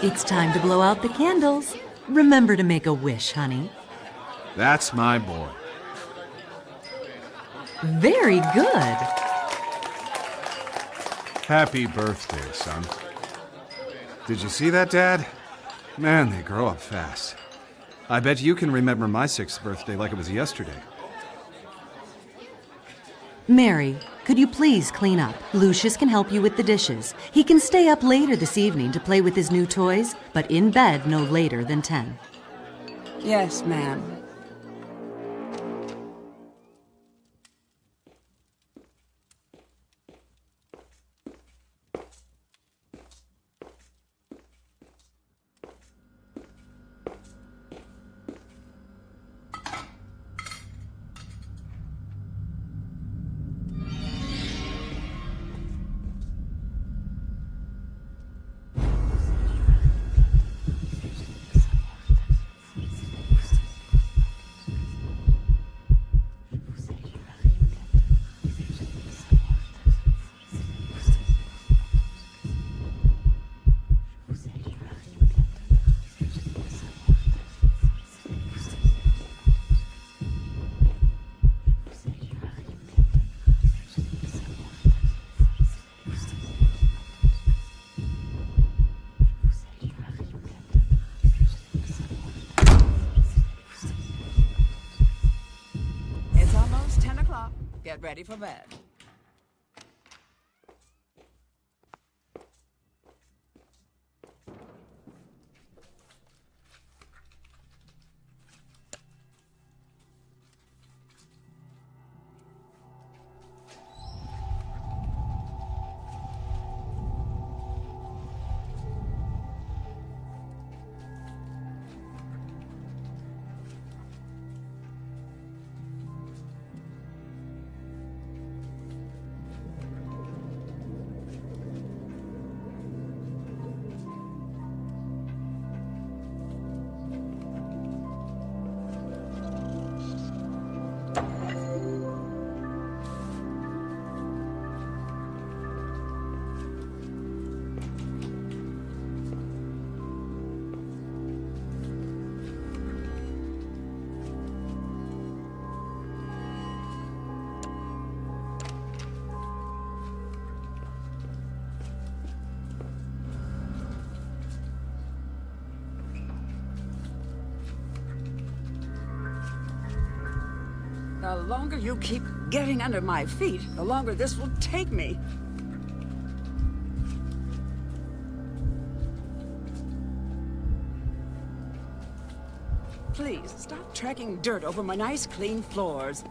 It's time to blow out the candles. Remember to make a wish, honey. That's my boy. Very good. Happy birthday, son. Did you see that, Dad? Man, they grow up fast. I bet you can remember my 6th birthday like it was yesterday. Mary, could you please clean up? Lucius can help you with the dishes. He can stay up later this evening to play with his new toys, but in bed no later than 10. Yes, ma'am. Get ready for bed. The longer you keep getting under my feet, the longer this will take me. Please, stop tracking dirt over my nice, clean floors.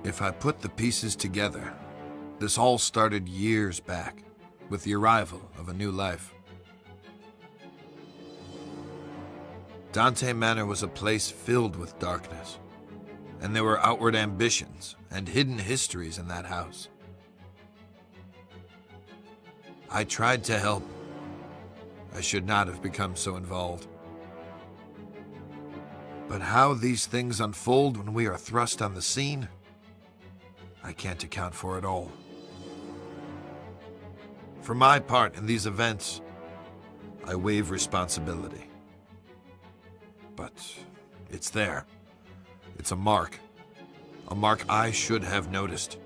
If I put the pieces together, this all started years back, with the arrival of a new life. Dante Manor was a place filled with darkness, and there were outward ambitions and hidden histories in that house. I tried to help. I should not have become so involved. But how these things unfold when we are thrust on the scene, I can't account for it all. For my part in these events, I waive responsibility. But it's there. It's a mark I should have noticed.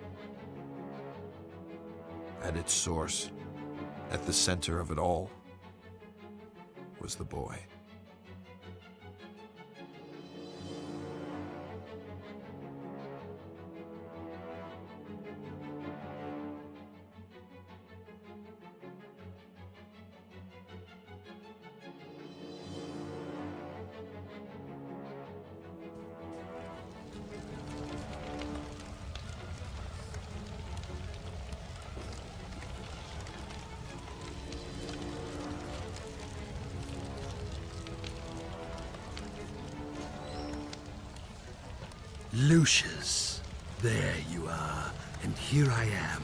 At its source, at the center of it all, was the boy. Lucius, there you are, and here I am,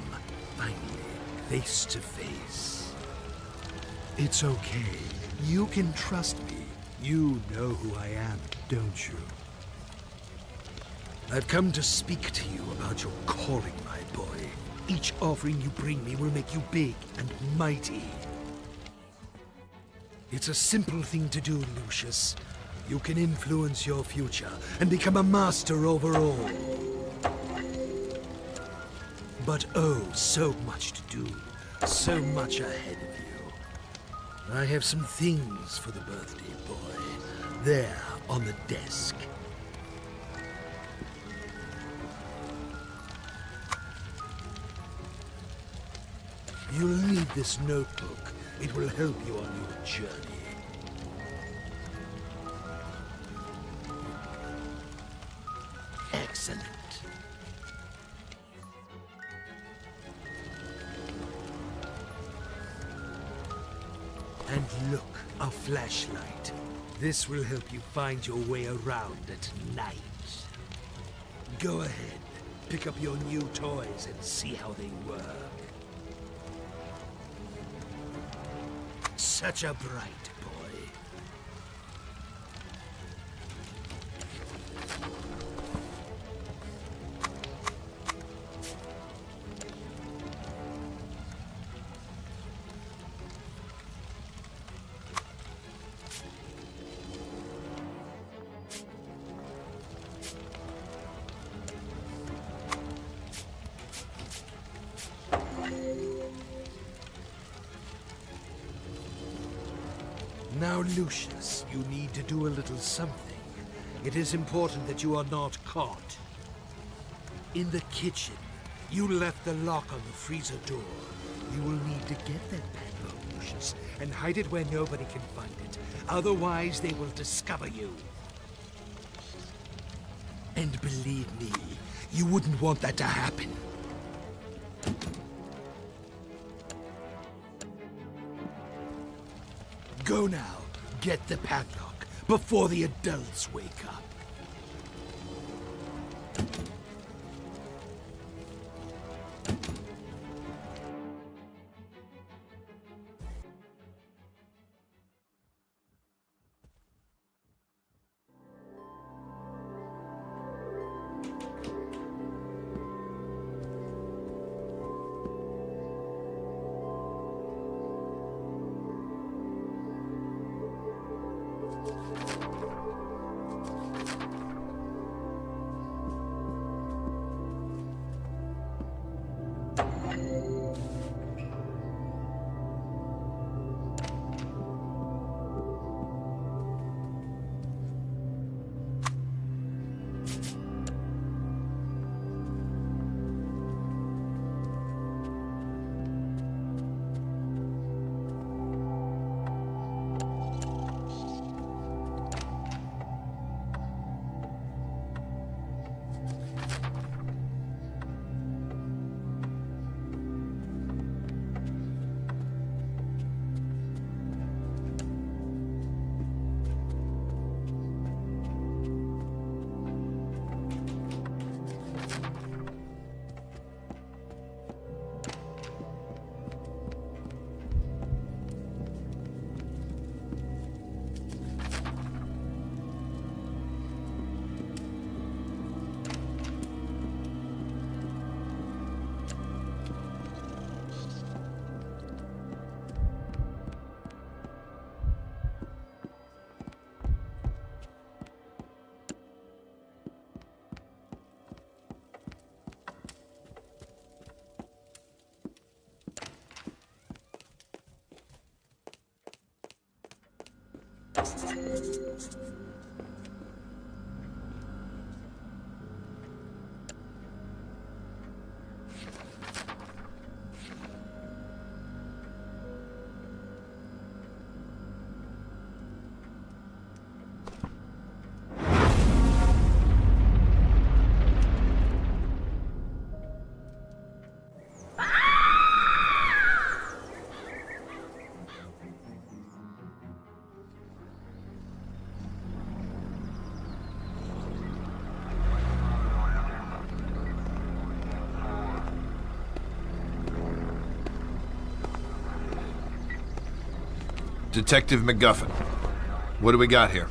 finally, face to face. It's okay. You can trust me. You know who I am, don't you? I've come to speak to you about your calling, my boy. Each offering you bring me will make you big and mighty. It's a simple thing to do, Lucius. You can influence your future and become a master over all. But oh, so much to do. So much ahead of you. I have some things for the birthday boy. There, on the desk. You'll need this notebook. It will help you on your journey. Excellent. And look, a flashlight. This will help you find your way around at night. Go ahead, pick up your new toys and see how they work. Such a bright boy. Now, Lucius, you need to do a little something. It is important that you are not caught. In the kitchen, you left the lock on the freezer door. You will need to get that padlock, Lucius, and hide it where nobody can find it. Otherwise, they will discover you. And believe me, you wouldn't want that to happen. Go now. Get the padlock before the adults wake up. Detective McGuffin, what do we got here?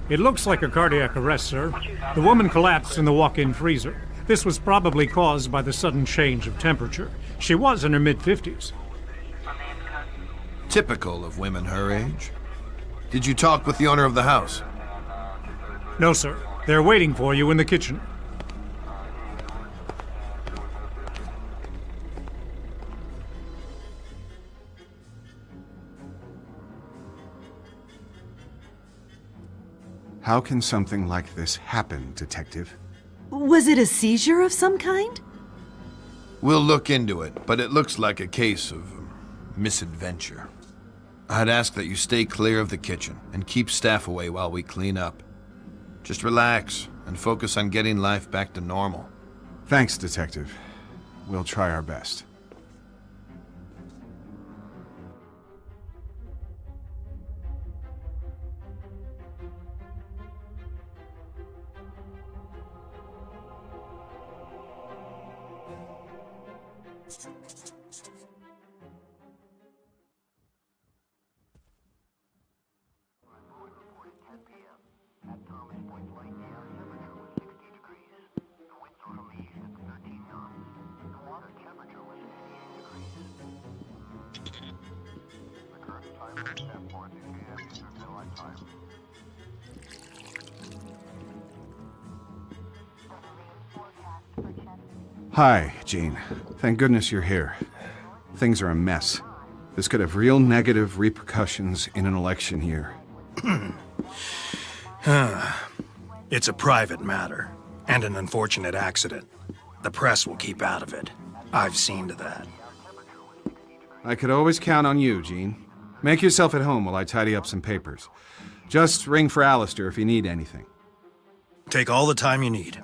It looks like a cardiac arrest, sir. The woman collapsed in the walk-in freezer. This was probably caused by the sudden change of temperature. She was in her mid-50s. Typical of women her age. Did you talk with the owner of the house? No, sir. They're waiting for you in the kitchen. How can something like this happen, Detective? Was it a seizure of some kind? We'll look into it, but it looks like a case of misadventure. I'd ask that you stay clear of the kitchen and keep staff away while we clean up. Just relax and focus on getting life back to normal. Thanks, Detective. We'll try our best. Hi, Jean. Thank goodness you're here. Things are a mess. This could have real negative repercussions in an election year. It's a private matter, and an unfortunate accident. The press will keep out of it. I've seen to that. I could always count on you, Jean. Make yourself at home while I tidy up some papers. Just ring for Alistair if you need anything. Take all the time you need.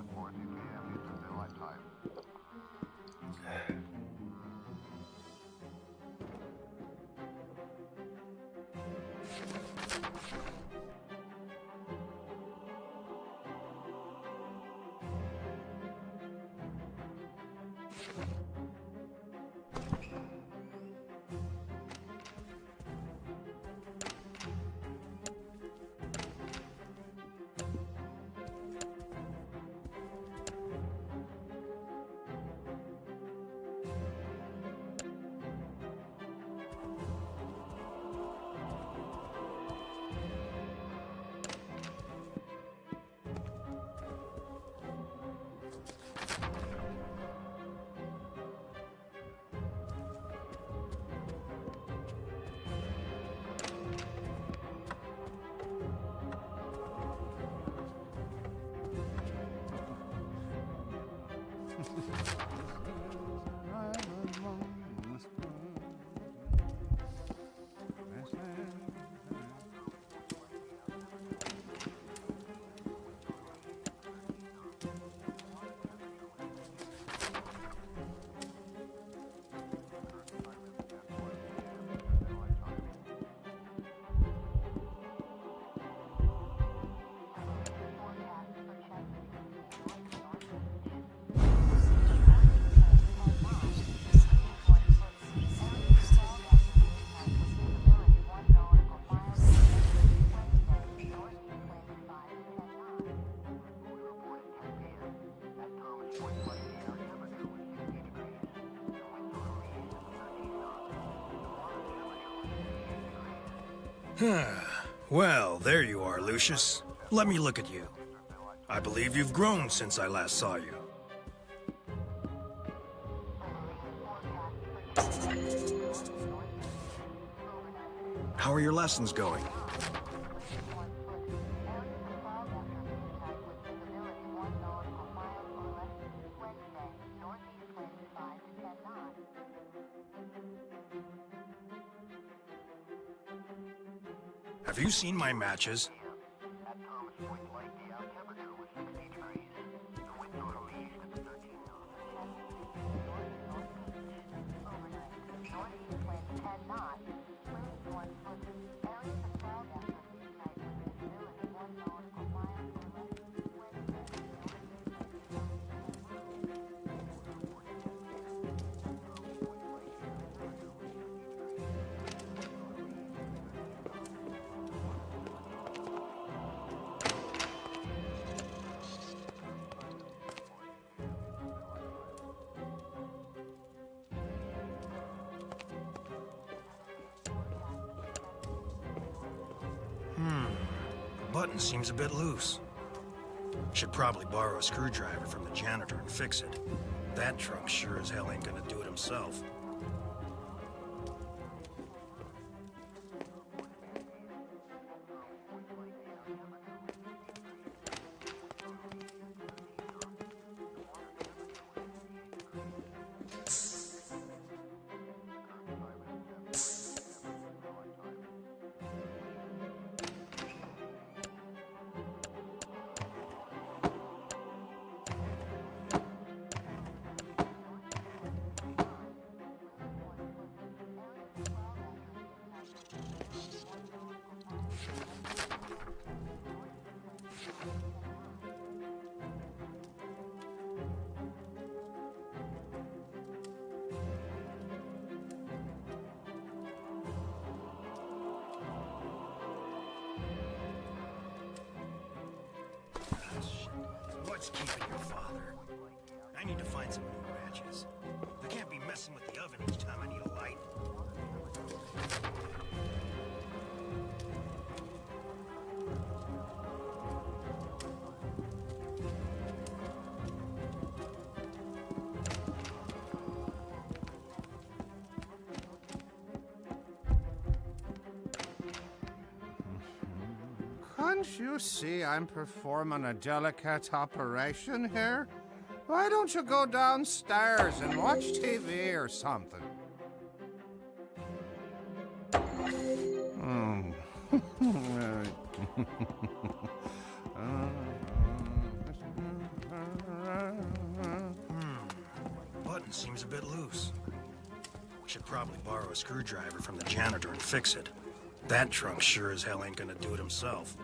Well, there you are, Lucius. Let me look at you. I believe you've grown since I last saw you. How are your lessons going? Have you seen my matches? Button seems a bit loose. Should probably borrow a screwdriver from the janitor and fix it. That trunk sure as hell ain't gonna do it himself. What's keeping your father? I need to find some new matches. I can't be messing with the oven each time I need a light. Can't you see I'm performing a delicate operation here? Why don't you go downstairs and watch TV or something? Button seems a bit loose. Should probably borrow a screwdriver from the janitor and fix it. That trunk sure as hell ain't gonna do it himself.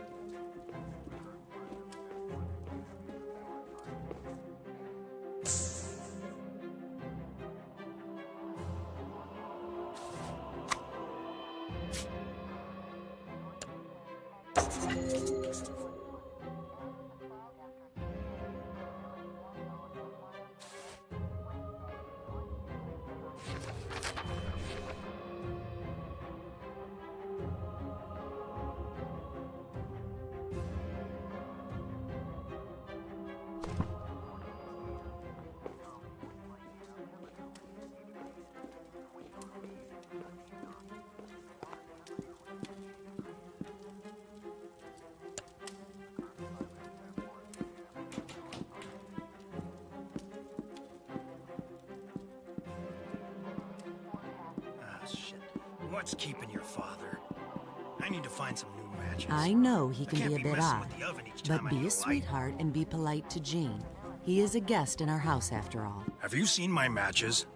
What's keeping your father? I need to find some new matches. I know he can be a bit messing odd, with the oven each time but I be need a light. sweetheart and be polite to Gene. He is a guest in our house after all. Have you seen my matches?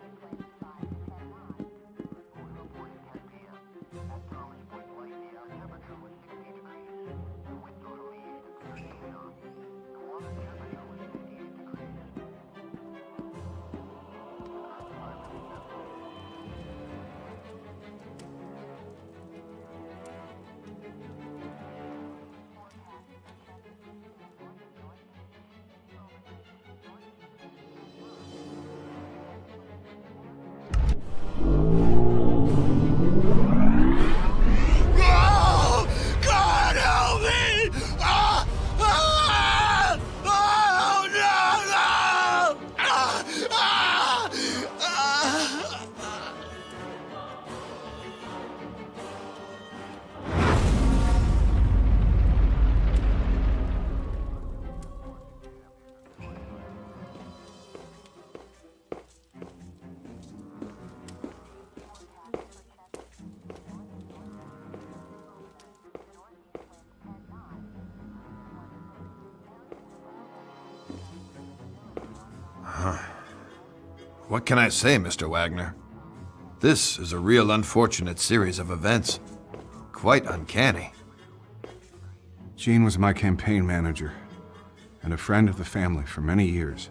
God help me! What can I say, Mr. Wagner? This is a real unfortunate series of events. Quite uncanny. Gene was my campaign manager and a friend of the family for many years.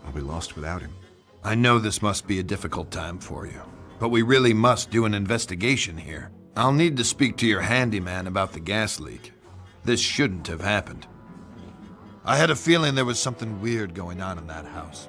I'll be lost without him. I know this must be a difficult time for you, but we really must do an investigation here. I'll need to speak to your handyman about the gas leak. This shouldn't have happened. I had a feeling there was something weird going on in that house.